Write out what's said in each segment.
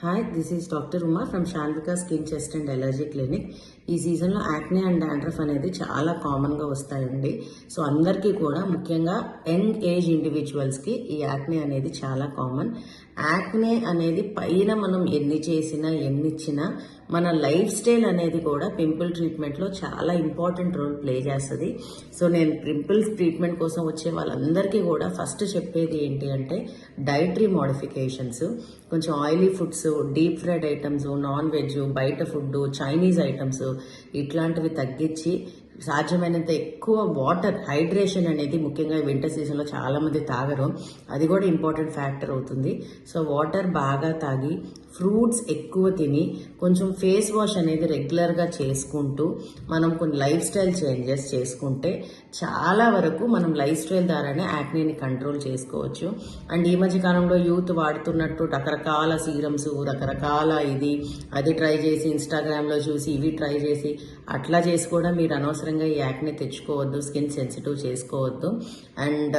Hi, this is doctor Uma from Sanvika skin chest and allergy clinic. ఈ సీజన్లో acne and dandruff అనేది చాలా కామన్గా వస్తాయండి. సో అందరికీ కూడా, ముఖ్యంగా యంగ్ ఏజ్ ఇండివిజువల్స్కి ఈ యాక్నే అనేది చాలా కామన్. యాక్నే అనేది పైన మనం ఎన్ని చేసినా ఎన్ని ఇచ్చినా మన లైఫ్ స్టైల్ అనేది కూడా పింపుల్ ట్రీట్మెంట్లో చాలా ఇంపార్టెంట్ రోల్ ప్లే చేస్తుంది. సో నేను పింపుల్స్ ట్రీట్మెంట్ కోసం వచ్చే వాళ్ళందరికీ కూడా ఫస్ట్ చెప్పేది ఏంటి అంటే డైటరీ మోడిఫికేషన్స్. కొంచెం oily foods, deep fried items, non veg, బయట ఫుడ్, చైనీస్ ఐటమ్స్ ఇట్లాంటివి తగ్గించి సాధ్యమైనంత ఎక్కువ వాటర్, హైడ్రేషన్ అనేది ముఖ్యంగా వింటర్ సీజన్లో చాలామంది తాగరు, అది కూడా ఇంపార్టెంట్ ఫ్యాక్టర్ అవుతుంది. సో వాటర్ బాగా తాగి, ఫ్రూట్స్ ఎక్కువ తిని, కొంచెం ఫేస్ వాష్ అనేది రెగ్యులర్గా చేసుకుంటూ మనం కొన్ని లైఫ్ స్టైల్ చేంజెస్ చేసుకుంటే చాలా వరకు మనం లైఫ్ స్టైల్ ద్వారానే యాక్నేని కంట్రోల్ చేసుకోవచ్చు. అండ్ ఈ మధ్య కాలంలో యూత్ వాడుతున్నట్టు రకరకాల సీరమ్స్, రకరకాల అది ట్రై చేసి, ఇన్స్టాగ్రామ్లో చూసి ఇవి ట్రై చేసి అట్లా చేసి కూడా మీరు అనవసరంగా ఈ యాక్నే తెచ్చుకోవద్దు, స్కిన్ సెన్సిటివ్ చేసుకోవద్దు. అండ్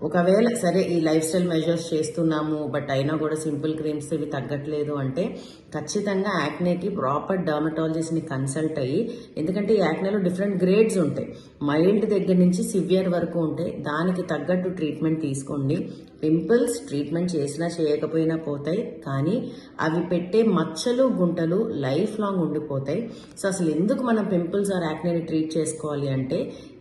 ఒకవేళ సరే ఈ లైఫ్ స్టైల్ మెజర్స్ చేస్తున్నాము బట్ అయినా కూడా సింపుల్ క్రీమ్స్ ఇవి తగ్గట్లేదు అంటే ఖచ్చితంగా యాక్నేకి ప్రాపర్ డర్మటాలజిస్ట్ని కన్సల్ట్ అయ్యి, ఎందుకంటే ఈ యాక్నేలో డిఫరెంట్ గ్రేడ్స్ ఉంటాయి, మైల్డ్ దగ్గర నుంచి సివియర్ వరకు ఉంటాయి, దానికి తగ్గట్టు ట్రీట్మెంట్ తీసుకోండి. పింపుల్స్ ట్రీట్మెంట్ చేసినా చేయకపోయినా పోతాయి, కానీ అవి పెట్టే మచ్చలు, గుంటలు లైఫ్ లాంగ్ ఉండిపోతాయి. సో అసలు ఎందుకు మనం పింపుల్స్ ఆర్ యాక్నేని ట్రీట్ చేసుకోవాలి అంటే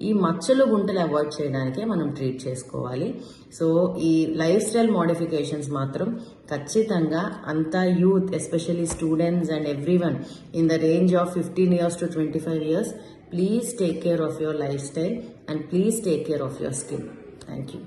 ఈ మచ్చలు, గుంటలు అవాయిడ్ చేయడానికే మనం ట్రీట్ చేసుకోవాలి. సో ఈ లైఫ్ స్టైల్ మోడిఫికేషన్స్ మాత్రం ఖచ్చితంగా అంతా youth, especially students and everyone in the range of 15 years to 25 years, please take care of your lifestyle and please take care of your skin. Thank you.